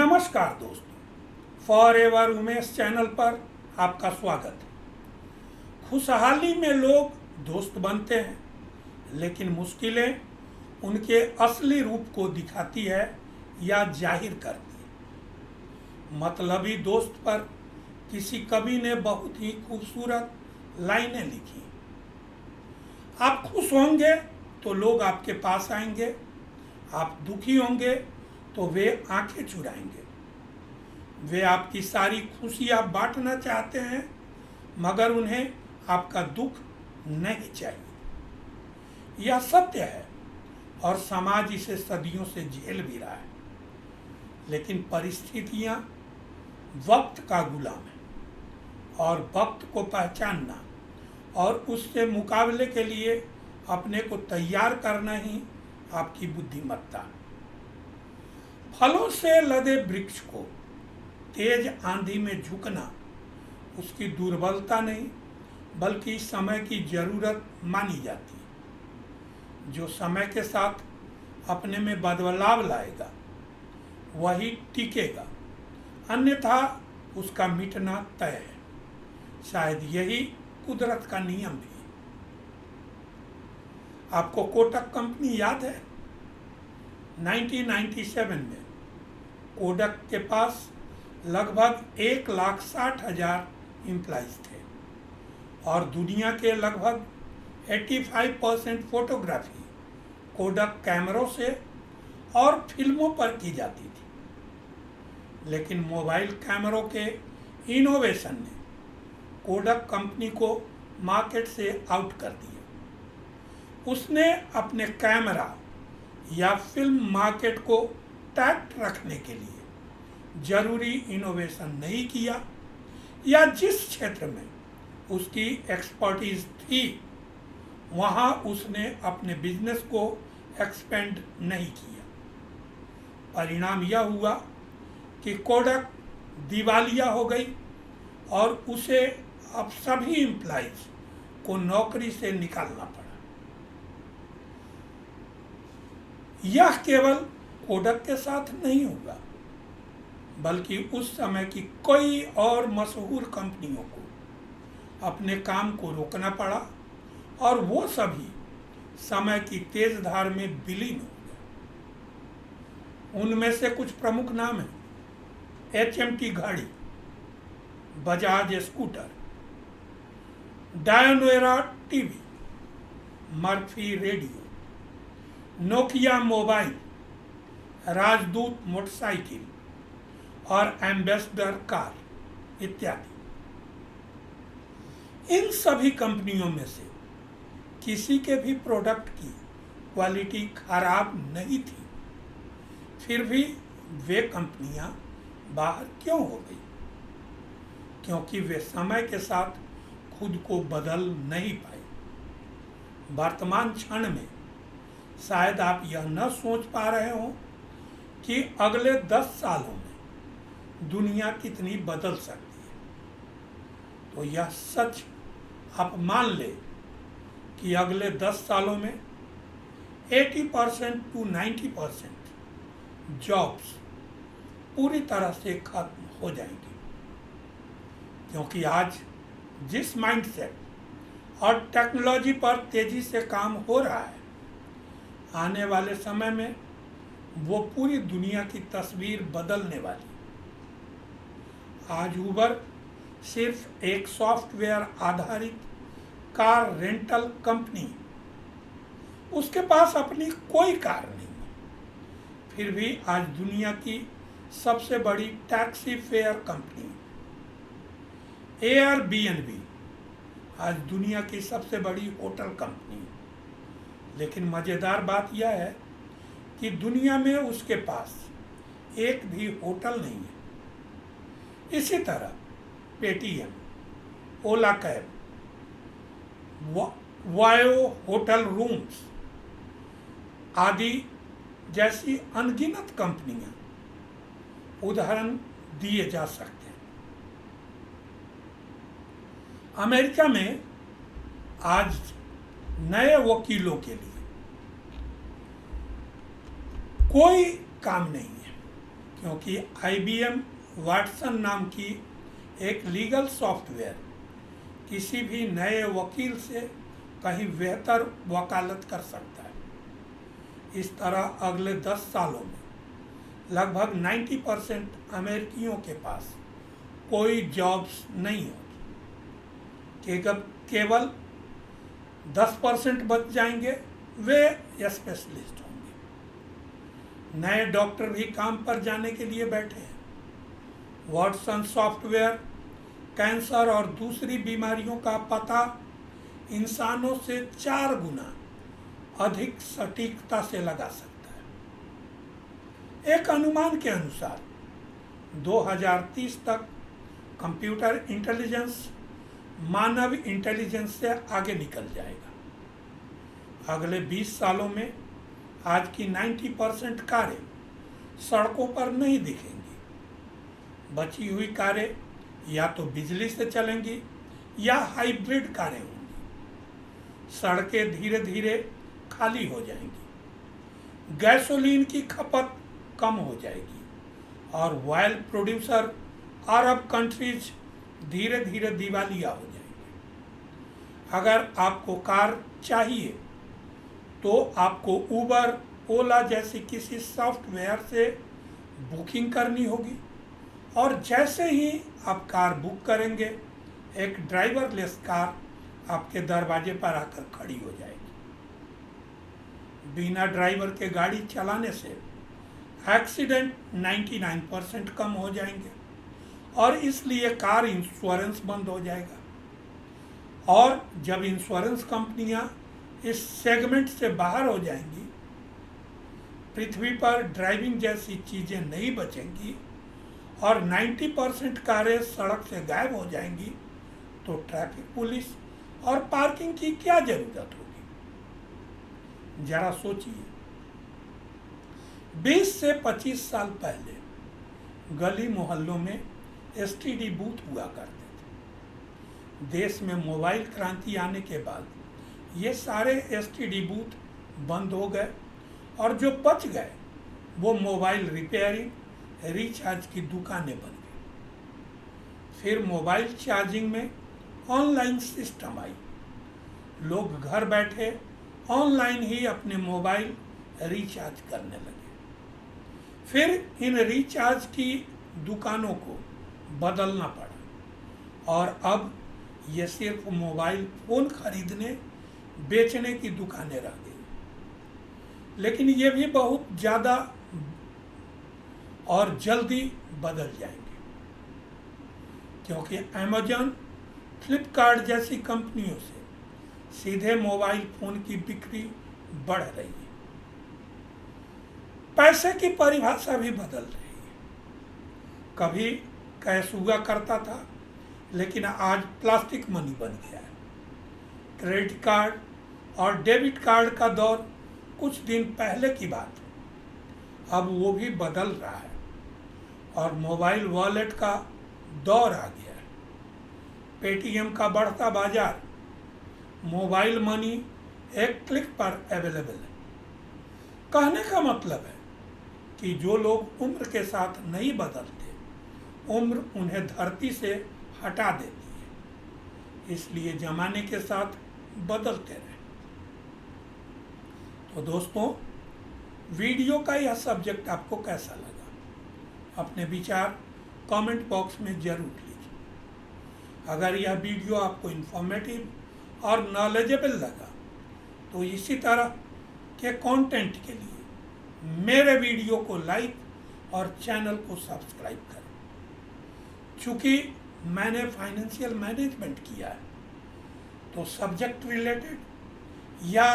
नमस्कार दोस्तों, forever Umesh channel पर आपका स्वागत है। खुशहाली में लोग दोस्त बनते हैं, लेकिन मुश्किलें उनके असली रूप को दिखाती है या जाहिर करती है। मतलबी दोस्त पर किसी कवि ने बहुत ही खूबसूरत लाइनें लिखी। आप खुश होंगे तो लोग आपके पास आएंगे, आप दुखी होंगे तो वे आंखें चुराएंगे। वे आपकी सारी खुशियां बांटना चाहते हैं, मगर उन्हें आपका दुख नहीं चाहिए। यह सत्य है और समाज इसे सदियों से झेल भी रहा है। लेकिन परिस्थितियां वक्त का गुलाम है और वक्त को पहचानना और उससे मुकाबले के लिए अपने को तैयार करना ही आपकी बुद्धिमत्ता है। फलों से लदे वृक्ष को तेज आंधी में झुकना उसकी दुर्बलता नहीं, बल्कि समय की जरूरत मानी जाती है। जो समय के साथ अपने में बदलाव लाएगा वही टिकेगा, अन्यथा उसका मिटना तय है। शायद यही कुदरत का नियम भी है। आपको कोटक कंपनी याद है? 1997 में कोडक के पास लगभग 1,60,000 एम्प्लॉइज थे और दुनिया के लगभग 85% फोटोग्राफी कोडक कैमरों से और फिल्मों पर की जाती थी। लेकिन मोबाइल कैमरों के इनोवेशन ने कोडक कंपनी को मार्केट से आउट कर दिया। उसने अपने कैमरा या फिल्म मार्केट को टैक्ट रखने के लिए जरूरी इनोवेशन नहीं किया, या जिस क्षेत्र में उसकी एक्सपर्टीज थी वहां उसने अपने बिजनेस को एक्सपेंड नहीं किया। परिणाम यह हुआ कि कोडक दिवालिया हो गई और उसे अब सभी एम्प्लॉइज को नौकरी से निकालना पड़ा। यह केवल कोडक के साथ नहीं हुआ, बल्कि उस समय की कई और मशहूर कंपनियों को अपने काम को रोकना पड़ा और वो सभी समय की तेज धार में विलीन हो गए। उनमें से कुछ प्रमुख नाम हैं: HMT घड़ी, Bajaj scooter, Dyanora TV, Murphy radio, Nokia mobile, राजदूत मोटरसाइकिल और एम्बेसडर कार इत्यादि। इन सभी कंपनियों में से किसी के भी प्रोडक्ट की क्वालिटी खराब नहीं थी, फिर भी वे कंपनियां बाहर क्यों हो गई? क्योंकि वे समय के साथ खुद को बदल नहीं पाए। वर्तमान क्षण में शायद आप यह न सोच पा रहे हो कि अगले 10 सालों में दुनिया कितनी बदल सकती है। तो यह सच आप मान ले कि अगले 10 सालों में 80% to 90% जॉब्स पूरी तरह से खत्म हो जाएंगी। क्योंकि आज जिस माइंडसेट और टेक्नोलॉजी पर तेजी से काम हो रहा है, आने वाले समय में वो पूरी दुनिया की तस्वीर बदलने वाली। आज उबर सिर्फ एक सॉफ्टवेयर आधारित कार रेंटल कंपनी, उसके पास अपनी कोई कार नहीं है, फिर भी आज दुनिया की सबसे बड़ी टैक्सी फेयर कंपनी। एयरबीएनबी आज दुनिया की सबसे बड़ी होटल कंपनी। लेकिन मज़ेदार बात यह है कि दुनिया में उसके पास एक भी होटल नहीं है। इसी तरह पेटीएम, ओला कैब, वायो होटल रूम्स आदि जैसी अनगिनत कंपनियां उदाहरण दिए जा सकते हैं। अमेरिका में आज नए वकीलों के लिए कोई काम नहीं है, क्योंकि IBM वाटसन नाम की एक लीगल सॉफ्टवेयर किसी भी नए वकील से कहीं बेहतर वकालत कर सकता है। इस तरह अगले 10 सालों में लगभग 90% अमेरिकियों के पास कोई जॉब्स नहीं होगी, केवल 10% बच जाएंगे, वे स्पेशलिस्ट होंगे। नए डॉक्टर भी काम पर जाने के लिए बैठे हैं। वाटसन सॉफ्टवेयर कैंसर और दूसरी बीमारियों का पता इंसानों से 4 गुना अधिक सटीकता से लगा सकता है। एक अनुमान के अनुसार 2030 तक कंप्यूटर इंटेलिजेंस मानव इंटेलिजेंस से आगे निकल जाएगा। अगले 20 सालों में आज की 90% कारें सड़कों पर नहीं दिखेंगी। बची हुई कारें या तो बिजली से चलेंगी या हाइब्रिड कारें होंगी। सड़कें धीरे धीरे खाली हो जाएंगी, गैसोलीन की खपत कम हो जाएगी और ऑयल प्रोड्यूसर अरब कंट्रीज धीरे धीरे दिवालिया हो जाएंगे। अगर आपको कार चाहिए तो आपको उबर, ओला जैसी किसी सॉफ्टवेयर से बुकिंग करनी होगी और जैसे ही आप कार बुक करेंगे एक ड्राइवरलेस कार आपके दरवाजे पर आकर खड़ी हो जाएगी। बिना ड्राइवर के गाड़ी चलाने से एक्सीडेंट 99% कम हो जाएंगे और इसलिए कार इंश्योरेंस बंद हो जाएगा। और जब इंश्योरेंस कंपनियां इस सेगमेंट से बाहर हो जाएंगी, पृथ्वी पर ड्राइविंग जैसी चीज़ें नहीं बचेंगी और 90% कारें सड़क से गायब हो जाएंगी, तो ट्रैफिक पुलिस और पार्किंग की क्या जरूरत होगी? जरा सोचिए, 20 से 25 साल पहले गली मोहल्लों में STD बूथ हुआ करते थे। देश में मोबाइल क्रांति आने के बाद ये सारे STD बूथ बंद हो गए और जो बच गए वो मोबाइल रिपेयरिंग, रिचार्ज की दुकानें बन गई। फिर मोबाइल चार्जिंग में ऑनलाइन सिस्टम आई। लोग घर बैठे ऑनलाइन ही अपने मोबाइल रिचार्ज करने लगे। फिर इन रिचार्ज की दुकानों को बदलना पड़ा और अब ये सिर्फ मोबाइल फ़ोन खरीदने बेचने की दुकानें रह गई। लेकिन ये भी बहुत ज़्यादा और जल्दी बदल जाएंगे, क्योंकि अमेजन, फ्लिपकार्ट जैसी कंपनियों से सीधे मोबाइल फ़ोन की बिक्री बढ़ रही है। पैसे की परिभाषा भी बदल रही है। कभी कैश हुआ करता था, लेकिन आज प्लास्टिक मनी बन गया है। क्रेडिट कार्ड और डेबिट कार्ड का दौर कुछ दिन पहले की बात है, अब वो भी बदल रहा है और मोबाइल वॉलेट का दौर आ गया है। पेटीएम का बढ़ता बाजार, मोबाइल मनी एक क्लिक पर अवेलेबल है। कहने का मतलब है कि जो लोग उम्र के साथ नहीं बदलते, उम्र उन्हें धरती से हटा देती है। इसलिए जमाने के साथ बदलते रहें। तो दोस्तों, वीडियो का यह सब्जेक्ट आपको कैसा लगा? अपने विचार कमेंट बॉक्स में जरूर लीजिए। अगर यह वीडियो आपको इन्फॉर्मेटिव और नॉलेजेबल लगा तो इसी तरह के कंटेंट के लिए मेरे वीडियो को लाइक और चैनल को सब्सक्राइब करें। चूँकि मैंने फाइनेंशियल मैनेजमेंट किया है, तो सब्जेक्ट रिलेटेड या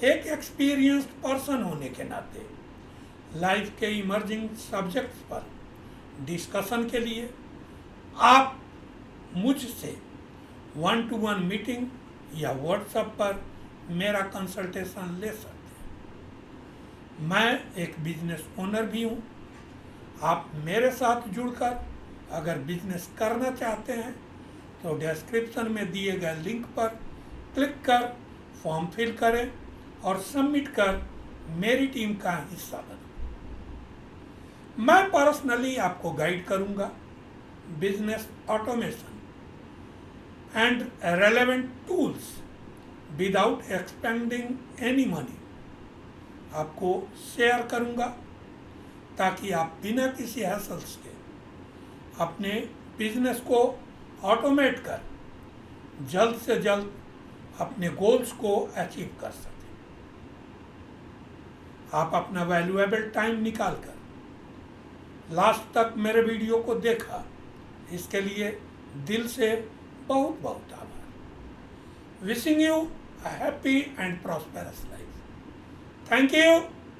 एक एक्सपीरियंस्ड पर्सन होने के नाते लाइफ के इमर्जिंग सब्जेक्ट्स पर डिस्कशन के लिए आप मुझसे 1-to-1 मीटिंग या व्हाट्सएप पर मेरा कंसल्टेशन ले सकते हैं। मैं एक बिजनेस ओनर भी हूँ। आप मेरे साथ जुड़कर अगर बिजनेस करना चाहते हैं तो डिस्क्रिप्शन में दिए गए लिंक पर क्लिक कर फॉर्म फिल करें और सबमिट कर मेरी टीम का हिस्सा बनें। मैं पर्सनली आपको गाइड करूंगा business automation and relevant tools without expanding any money आपको शेयर करूंगा ताकि आप बिना किसी हैसल्स के अपने बिजनेस को ऑटोमेट कर जल्द से जल्द अपने गोल्स को अचीव कर सकें। आप अपना वैल्यूएबल टाइम निकाल कर लास्ट तक मेरे वीडियो को देखा, इसके लिए दिल से बहुत बहुत आभार। Wishing you a happy and prosperous life. Thank you.